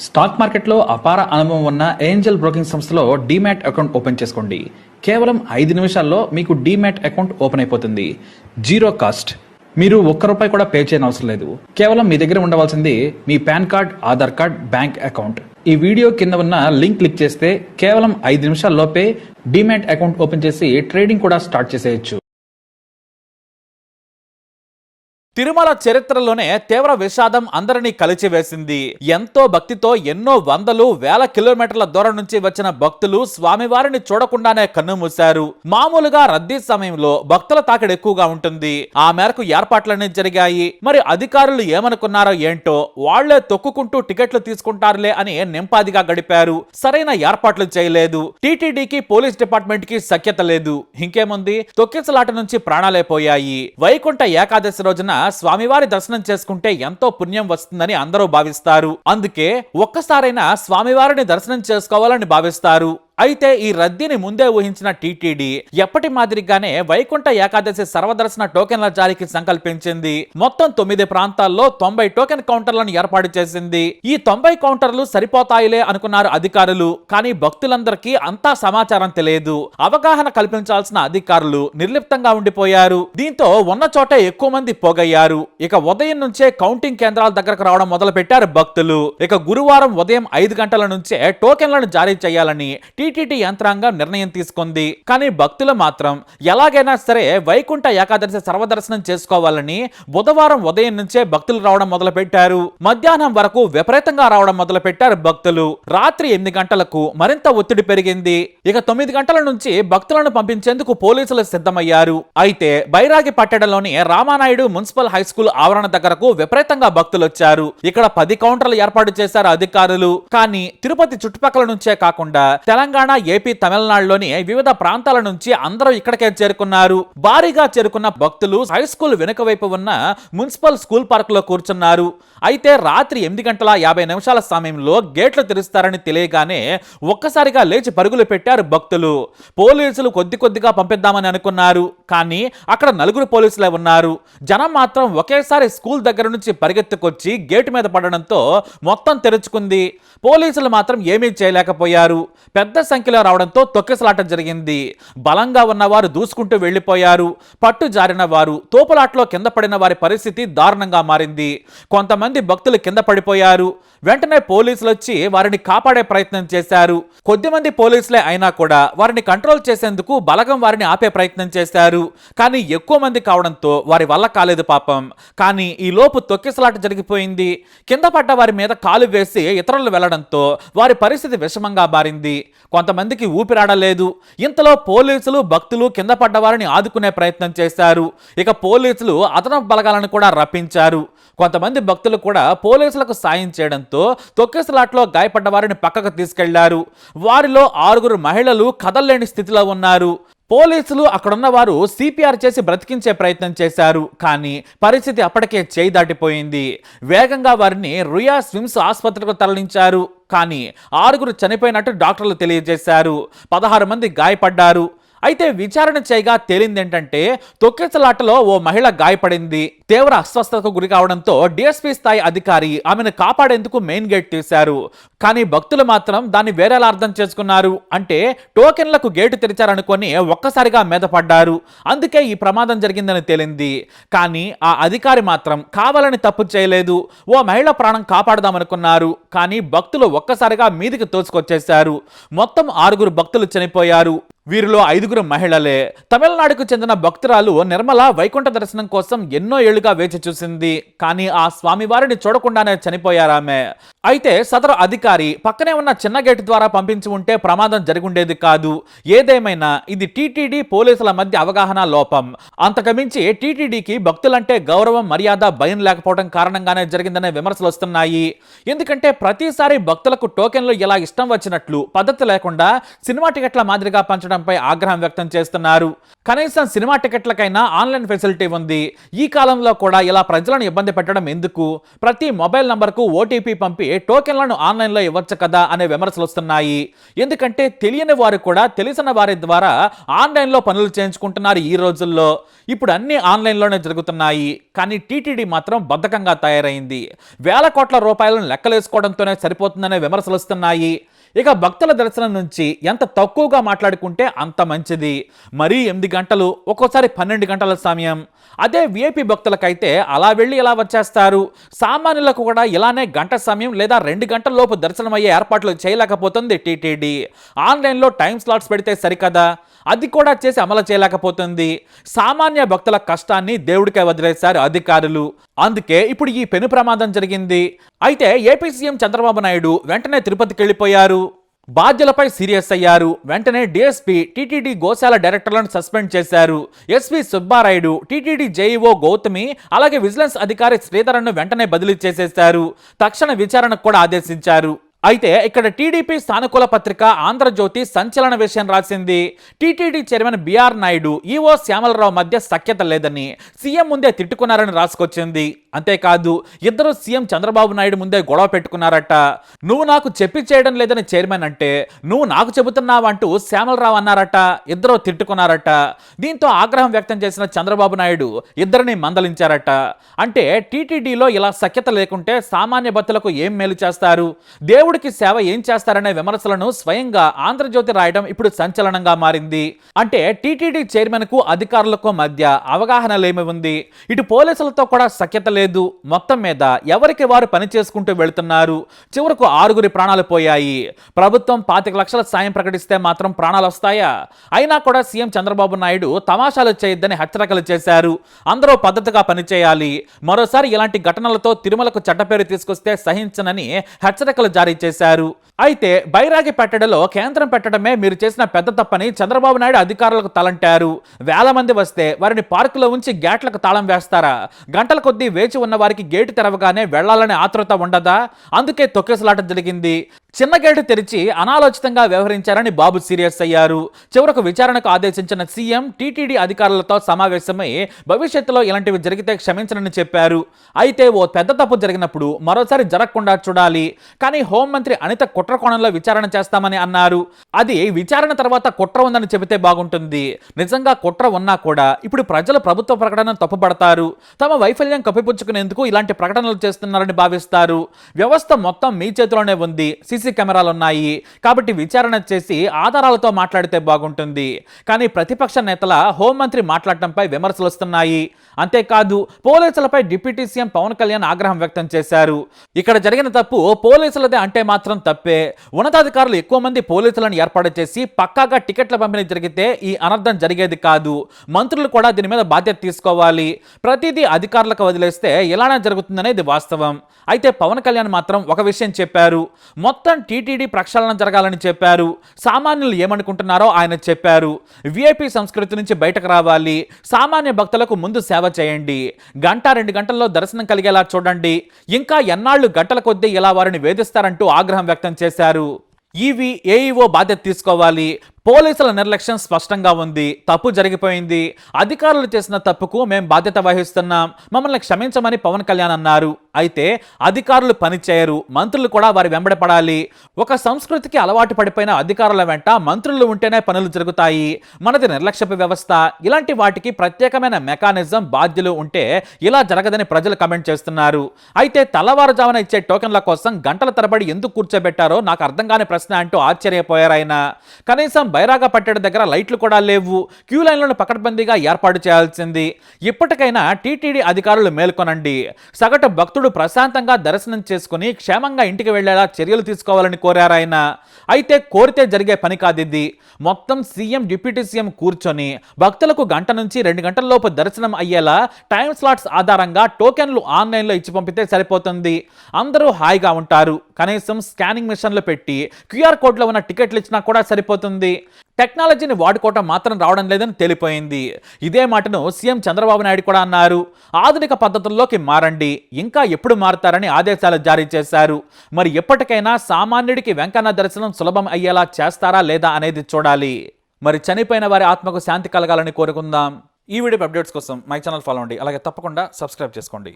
Stock మార్కెట్లో అపార అనుభవం ఉన్న ఏంజల్ బ్రోకింగ్ సంస్థలో డీమ్యాట్ అకౌంట్ ఓపెన్ చేసుకోండి. కేవలం 5 నిమిషాల్లో మీకు డీమ్యాట్ అకౌంట్ ఓపెన్ అయిపోతుంది. Zero cost. మీరు ₹1 కూడా పే చేయని అవసరం లేదు. కేవలం మీ దగ్గర ఉండవలసింది మీ PAN card, Aadhaar card, bank account. ఈ వీడియో కింద ఉన్న లింక్ క్లిక్ చేస్తే కేవలం 5 నిమిషాల్లోపే డీమ్యాట్ అకౌంట్ ఓపెన్ చేసి ట్రేడింగ్ కూడా స్టార్ట్ చేసేయచ్చు. తిరుమల చరిత్రలోనే తీవ్ర విషాదం అందరినీ కలిచివేసింది. ఎంతో భక్తితో ఎన్నో వందలు వేల కిలోమీటర్ల దూరం నుంచి వచ్చిన భక్తులు స్వామివారిని చూడకుండానే కన్నుమూశారు. మామూలుగా రద్దీ సమయంలో భక్తుల తాకిడి ఎక్కువగా ఉంటుంది. ఆ మేరకు ఏర్పాట్లన్నీ జరిగాయి. మరి అధికారులు ఏమనుకున్నారో ఏంటో, వాళ్లే తొక్కుకుంటూ టికెట్లు తీసుకుంటారులే అని నింపాదిగా గడిపారు. సరైన ఏర్పాట్లు చేయలేదు. టీటీడీకి పోలీస్ డిపార్ట్మెంట్ కి సఖ్యత లేదు. ఇంకేముంది, తొక్కిసలాట నుంచి ప్రాణాలే పోయాయి. వైకుంఠ ఏకాదశి రోజున స్వామివారి దర్శనం చేసుకుంటే ఎంతో పుణ్యం వస్తుందని అందరూ భావిస్తారు. అందుకే ఒక్కసారైనా స్వామివారిని దర్శనం చేసుకోవాలని భావిస్తారు. అయితే ఈ రద్దీని ముందే ఊహించిన టీటీడీ ఎప్పటి మాదిరిగానే వైకుంఠ ఏకాదశి సర్వదర్శన టోకెన్ల జారీకి సంకల్పించింది. మొత్తం 9 ప్రాంతాల్లో 90 టోకెన్ కౌంటర్లను ఏర్పాటు చేసింది. ఈ 90 కౌంటర్లు సరిపోతాయిలే అనుకున్నారు అధికారులు. కానీ భక్తులందరికీ అంతా సమాచారం తెలియదు. అవగాహన కల్పించాల్సిన అధికారులు నిర్లిప్తంగా ఉండిపోయారు. దీంతో ఉన్న చోటే ఎక్కువ మంది పోగయ్యారు. ఇక ఉదయం నుంచే కౌంటింగ్ కేంద్రాల దగ్గరకు రావడం మొదలు పెట్టారు భక్తులు. ఇక గురువారం ఉదయం 5 గంటల నుంచే టోకెన్లను జారీ చేయాలని టీటీడీ యంత్రాంగం నిర్ణయం తీసుకుంది. కానీ భక్తులు మాత్రం ఎలాగైనా సరే వైకుంఠ ఏకాదశి సర్వదర్శనం చేసుకోవాలని బుధవారం ఉదయం నుంచే భక్తులు రావడం మొదలు పెట్టారు. మధ్యాహ్నం వరకు విపరీతంగా రావడం మొదలు పెట్టారు భక్తులు. రాత్రి 8 గంటలకు మరింత ఒత్తిడి పెరిగింది. ఇక 9 గంటల నుంచి భక్తులను పంపించేందుకు పోలీసులు సిద్ధమయ్యారు. అయితే బైరాగి పట్టణంలోని రామానాయుడు మున్సిపల్ హై స్కూల్ ఆవరణ దగ్గరకు విపరీతంగా భక్తులు వచ్చారు. ఇక్కడ 10 కౌంటర్లు ఏర్పాటు చేశారు అధికారులు. కానీ తిరుపతి చుట్టుపక్కల నుంచే కాకుండా తెలంగాణ, ఏపీ, తమిళనాడులోని వివిధ ప్రాంతాల నుంచి అందరూ ఇక్కడికే చేరుకున్నారు. భారీగా చేరుకున్న భక్తులు హై స్కూల్ వెనుక వైపు ఉన్న మున్సిపల్ స్కూల్ పార్క్ లో కూర్చున్నారు. అయితే రాత్రి 8:50 సమయంలో గేట్లు తెరుస్తారని తెలియగానే ఒక్కసారిగా లేచి పరుగులు పెట్టారు భక్తులు. పోలీసులు కొద్దిగా పంపిద్దామని అనుకున్నారు. కానీ అక్కడ 4 పోలీసులే ఉన్నారు. జనం మాత్రం ఒకేసారి స్కూల్ దగ్గర నుంచి పరిగెత్తుకొచ్చి గేటు మీద పడడంతో మొత్తం తెరుచుకుంది. పోలీసులు మాత్రం ఏమీ చేయలేకపోయారు. పెద్ద సంఖ్యలో రావడంతో తొక్కిసలాట జరిగింది. బలంగా ఉన్నవారు దూసుకుంటూ వెళ్లిపోయారు. పట్టు జారిన వారు, తోపులాట్లో కింద పడిన వారి పరిస్థితి దారుణంగా మారింది. కొంతమంది భక్తులు కింద పడిపోయారు. వెంటనే పోలీసులు వచ్చి వారిని కాపాడే ప్రయత్నం చేశారు. కొద్దిమంది పోలీసులే అయినా కూడా వారిని కంట్రోల్ చేసేందుకు బలగం వారిని ఆపే ప్రయత్నం చేశారు. కానీ ఎక్కువ మంది కావడంతో వారి వల్ల కాలేదు పాపం. కానీ ఈ లోపు తొక్కిసలాట జరిగిపోయింది. కింద పడ్డ వారి మీద కాలు వేసి ఇతరులు వెళ్లడంతో వారి పరిస్థితి విషమంగా మారింది. కొంతమందికి ఊపిరాడలేదు. ఇంతలో పోలీసులు, భక్తులు కింద పడ్డ వారిని ఆదుకునే ప్రయత్నం చేశారు. ఇక పోలీసులు అదనపు బలగాలను కూడా రప్పించారు. కొంతమంది భక్తులు కూడా పోలీసులకు సాయం చేయడంతో తొక్కిసలాట్లో గాయపడ్డ వారిని పక్కకు తీసుకెళ్లారు. వారిలో 6 మహిళలు కదల్లేని స్థితిలో ఉన్నారు. పోలీసులు అక్కడున్న వారు సిపిఆర్ చేసి బ్రతికించే ప్రయత్నం చేశారు. కానీ పరిస్థితి అప్పటికే చేయి దాటిపోయింది. వేగంగా వారిని రుయా స్విమ్స్ ఆసుపత్రికి తరలించారు. కానీ 6 చనిపోయినట్టు డాక్టర్లు తెలియజేశారు. 16 మంది గాయపడ్డారు. అయితే విచారణ చేయగా తేలిందేంటంటే తొక్కిసలాటలో ఓ మహిళ గాయపడింది. తీవ్ర అస్వస్థతకు గురి కావడంతో డిఎస్పీ స్థాయి అధికారి ఆమెను కాపాడేందుకు మెయిన్ గేట్ తీశారు. కానీ భక్తులు మాత్రం దాన్ని వేరేలా అర్థం చేసుకున్నారు. అంటే టోకెన్లకు గేటు తెరిచారనుకొని ఒక్కసారిగా మీద పడ్డారు. అందుకే ఈ ప్రమాదం జరిగిందని తేలింది. కానీ ఆ అధికారి మాత్రం కావాలని తప్పు చేయలేదు. ఓ మహిళ ప్రాణం కాపాడదామనుకున్నారు. కానీ భక్తులు ఒక్కసారిగా మీదికి తోసుకొచ్చేశారు. మొత్తం 6 భక్తులు చనిపోయారు. వీరిలో 5 మహిళలే. తమిళనాడుకు చెందిన భక్తురాలు నిర్మల వైకుంఠ దర్శనం కోసం ఎన్నో ఏళ్లుగా వేచి చూసింది. కానీ ఆ స్వామివారిని చూడకుండానే చనిపోయారామె. అయితే సదరు అధికారి పక్కనే ఉన్న చిన్న గేటు ద్వారా పంపించి ఉంటే ప్రమాదం జరుగుండేది కాదు. ఏదేమైనా ఇది టీటీడీ పోలీసుల మధ్య అవగాహన లోపం. అంతకుమించి టీటీడీకి భక్తులంటే గౌరవం, మర్యాద, భయం లేకపోవడం కారణంగానే జరిగిందనే విమర్శలు వస్తున్నాయి. ఎందుకంటే ప్రతిసారి భక్తులకు టోకెన్లు ఇలా ఇష్టం వచ్చినట్లు పద్ధతి లేకుండా సినిమా టికెట్ల మాదిరిగా పంచడం పై ఆగ్రహం వ్యక్తం చేస్తున్నారు. కనీసం సినిమా టికెట్లకైనా ఆన్లైన్ ఫెసిలిటీ ఉంది. ఈ కాలంలో కూడా ఇలా ప్రజలను ఇబ్బంది పెట్టడం ఎందుకు? ప్రతి మొబైల్ నంబర్కు ఓటీపీ పంపి టోకెన్లను ఆన్లైన్లో ఇవ్వచ్చు కదా అనే విమర్శలు వస్తున్నాయి. ఎందుకంటే తెలియని వారు కూడా తెలిసిన వారి ద్వారా ఆన్లైన్లో పనులు చేయించుకుంటున్నారు ఈ రోజుల్లో. ఇప్పుడు అన్ని ఆన్లైన్లోనే జరుగుతున్నాయి. కానీ టీటీడీ మాత్రం బద్ధకంగా తయారైంది. వేల కోట్ల రూపాయలను లెక్కలేసుకోవడంతోనే సరిపోతుందనే విమర్శలు వస్తున్నాయి. ఇక భక్తుల దర్శనం నుంచి ఎంత తక్కువగా మాట్లాడుకుంటే అంత మంచిది. మరీ 8 గంటలు, ఒక్కోసారి 12 గంటల సమయం. అదే విఐపి భక్తులకైతే అలా వెళ్ళి ఇలా వచ్చేస్తారు. సామాన్యులకు కూడా ఇలానే గంట సమయం లేదా 2 గంటల లోపు దర్శనమయ్యే ఏర్పాట్లు చేయలేకపోతుంది టీటీడీ. ఆన్లైన్లో టైం స్లాట్స్ పెడితే సరికదా, అది కూడా చేసి అమలు చేయలేకపోతుంది. సామాన్య భక్తుల కష్టాన్ని దేవుడికే వదిలేశారు అధికారులు. అందుకే ఇప్పుడు ఈ పెను ప్రమాదం జరిగింది. అయితే ఏపీ సీఎం చంద్రబాబు నాయుడు వెంటనే తిరుపతికి వెళ్ళిపోయారు. బాధ్యులపై సీరియస్ అయ్యారు. వెంటనే డీఎస్పీ, టీటీడీ గోశాల డైరెక్టర్లను సస్పెండ్ చేశారు. SP Subbarayudu, TTD JEO Gautami, అలాగే విజిలెన్స్ అధికారి శ్రీధరన్ను వెంటనే బదిలీ చేసేశారు. తక్షణ విచారణకు కూడా ఆదేశించారు. అయితే ఇక్కడ టీడీపీ సానుకూల పత్రిక ఆంధ్రజ్యోతి సంచలన విషయం రాసింది. TTD chairman BR Naidu, EO Shyamala Rao మధ్య సఖ్యత లేదని సీఎం ముందే తిట్టుకున్నారని రాసుకొచ్చింది. అంతేకాదు, ఇద్దరు సీఎం చంద్రబాబు నాయుడు ముందే గొడవ పెట్టుకున్నారట. నువ్వు నాకు చెప్పి చేయడం లేదని చైర్మన్ అంటే, నువ్వు నాకు చెబుతున్నావంటూ శ్యామలరావు అన్నారట. ఇద్దరు తిట్టుకున్నారట. దీంతో ఆగ్రహం వ్యక్తం చేసిన చంద్రబాబు నాయుడు ఇద్దరిని మందలించారట. అంటే టీటీడీలో ఇలా సఖ్యత లేకుంటే సామాన్య భక్తులకు ఏం మేలు చేస్తారు, దేవుడికి సేవ ఏం చేస్తారనే విమర్శలను స్వయంగా ఆంధ్రజ్యోతి రాయడం ఇప్పుడు సంచలనంగా మారింది. అంటే టీటీడీ చైర్మన్ కు అధికారులకు మధ్య అవగాహన లేమి ఉంది. ఇటు పోలీసులతో కూడా సఖ్యత లేదు. మొత్తం మీద ఎవరికి వారు పని చేసుకుంటూ వెళ్తున్నారు. చివరకు 6 ప్రాణాలు పోయాయి. ప్రభుత్వం 25 లక్షల సాయం ప్రకటిస్తే మాత్రం ప్రాణాలు వస్తాయా? అయినా కూడా సీఎం చంద్రబాబు నాయుడు తమాషాలు చేయొద్దని హెచ్చరికలు చేశారు. అందరూ పద్ధతిగా పనిచేయాలి. మరోసారి ఇలాంటి ఘటనలతో తిరుమలకు చెడ్డపేరు తీసుకొస్తే సహించనని హెచ్చరికలు జారీ చేశారు. అయితే బైరాగి పెట్టడంలో కేంద్రం పెట్టడమే మీరు చేసిన పెద్ద తప్పని చంద్రబాబు నాయుడు అధికారులకు తలంటారు. వేల మంది వస్తే వారిని పార్కులో ఉంచి గేట్లకు తాళం వేస్తారా? గంటల కొద్దీ వేచి ఉన్న వారికి గేటు తెరవగానే వెళ్లాలనే ఆతృత ఉండదా? అందుకే తొక్కేసలాట జరిగింది. చిన్న గేటు తెరిచి అనాలోచితంగా వ్యవహరించారని బాబు సీరియస్ అయ్యారు. చివరకు విచారణకు ఆదేశించిన సీఎం టీటీడీ అధికారులతో సమావేశమై భవిష్యత్తులో ఇలాంటివి జరిగితే క్షమించనని చెప్పారు. అయితే ఓ పెద్ద తప్పు జరిగినప్పుడు మరోసారి జరగకుండా చూడాలి. కానీ హోంమంత్రి అనిత కుట్ర కోణంలో విచారణ చేస్తామని అన్నారు. అది విచారణ తర్వాత కుట్ర ఉందని చెబితే బాగుంటుంది. నిజంగా కుట్ర ఉన్నా కూడా ఇప్పుడు ప్రజలు ప్రభుత్వ ప్రకటనను తప్పుపడతారు. తమ వైఫల్యం కప్పిపుచ్చుకునేందుకు ఇలాంటి ప్రకటనలు చేస్తున్నారని భావిస్తారు. వ్యవస్థ మొత్తం మీ చేతిలోనే ఉంది. సీసీ కెమెరాలు ఉన్నాయి కాబట్టి విచారణ చేసి ఆధారాలతో మాట్లాడితే బాగుంటుంది. కానీ ప్రతిపక్ష నేతల హోంమంత్రి మాట్లాడటంపై విమర్శలు వస్తున్నాయి. అంతేకాదు, పోలీసులపై డిప్యూటీ సీఎం పవన్ కళ్యాణ్ ఆగ్రహం వ్యక్తం చేశారు. ఇక్కడ జరిగిన తప్పు పోలీసులదే అంటే మాత్రం తప్పే. ఉన్నతాధికారులు ఎక్కువ మంది పోలీసులను ఏర్పాటు చేసి పక్కాగా టికెట్ల పంపిణీ జరిగితే ఈ అనర్థం జరిగేది కాదు. మంత్రులు కూడా దీని మీద బాధ్యత తీసుకోవాలి. ప్రతిదీ అధికారులకు వదిలేస్తే ఇలానే జరుగుతుందనేది వాస్తవం. అయితే పవన్ కళ్యాణ్ మాత్రం ఒక విషయం చెప్పారు. మొత్తం టీటీడీ ప్రక్షాళన జరగాలని చెప్పారు. సామాన్యులు ఏమనుకుంటున్నారో ఆయన చెప్పారు. విఐపి సంస్కృతి నుంచి బయటకు రావాలి. సామాన్య భక్తులకు ముందు సేవ చేయండి. గంట 2 గంటల్లో దర్శనం కలిగేలా చూడండి. ఇంకా ఎన్నాళ్లు గంటల కొద్దీ ఇలా వారిని వేధిస్తారంటూ ఆగ్రహం వ్యక్తం చేశారు. ఈవీ, ఏఈఓ బాధ్యత తీసుకోవాలి. పోలీసుల నిర్లక్ష్యం స్పష్టంగా ఉంది. తప్పు జరిగిపోయింది. అధికారులు చేసిన తప్పుకు మేం బాధ్యత వహిస్తున్నాం. మమ్మల్ని క్షమించమని పవన్ కళ్యాణ్ అన్నారు. అయితే అధికారులు పని చేయరు. మంత్రులు కూడా వారి వెంబడపడాలి. ఒక సంస్కృతికి అలవాటు పడిపోయిన అధికారుల వెంట మంత్రులు ఉంటేనే పనులు జరుగుతాయి. మనది నిర్లక్ష్యపు వ్యవస్థ. ఇలాంటి వాటికి ప్రత్యేకమైన మెకానిజం, బాధ్యులు ఉంటే ఇలా జరగదని ప్రజలు కమెంట్ చేస్తున్నారు. అయితే తెల్లవారుజామున ఇచ్చే టోకెన్ల కోసం గంటల తరబడి ఎందుకు కూర్చోబెట్టారో నాకు అర్థం కాని ప్రశ్న అంటూ ఆశ్చర్యపోయారు ఆయన. కనీసం బైరాగా పట్టెడ దగ్గర లైట్లు కూడా లేవు. క్యూ లైన్లను పకడ్బందీగా ఏర్పాటు చేయాల్సింది. ఇప్పటికైనా టీటీడీ అధికారులు మేల్కొనండి. సగటు భక్తుడు ప్రశాంతంగా దర్శనం చేసుకుని క్షేమంగా ఇంటికి వెళ్లేలా చర్యలు తీసుకోవాలని కోరారు ఆయన. అయితే కోరితే జరిగే పని కాదు ఇది. మొత్తం సీఎం, డిప్యూటీ సీఎం కూర్చొని భక్తులకు గంట నుంచి 2 గంటల లోపు దర్శనం అయ్యేలా టైం స్లాట్స్ ఆధారంగా టోకెన్లు ఆన్లైన్లో ఇచ్చి పంపితే సరిపోతుంది. అందరూ హాయిగా ఉంటారు. కనీసం స్కానింగ్ మిషన్లు పెట్టి క్యూఆర్ కోడ్లో ఉన్న టికెట్లు ఇచ్చినా కూడా సరిపోతుంది. టెక్నాలజీని వాడుకోవటం మాత్రం రావడం లేదని తేలిపోయింది. ఇదే మాటను సీఎం చంద్రబాబు నాయుడు కూడా అన్నారు. ఆధునిక పద్ధతుల్లోకి మారండి. ఇంకా ఎప్పుడు మారుతారని ఆదేశాలు జారీ చేశారు. మరి ఎప్పటికైనా సామాన్యుడికి వెంకన్న దర్శనం సులభం అయ్యేలా చేస్తారా లేదా అనేది చూడాలి. మరి చనిపోయిన వారి ఆత్మకు శాంతి కలగాలని కోరుకుందాం. ఈ వీడియో అప్డేట్స్ కోసం మై ఛానల్ ఫాలో అవ్వండి. అలాగే తప్పకుండా సబ్స్క్రైబ్ చేసుకోండి.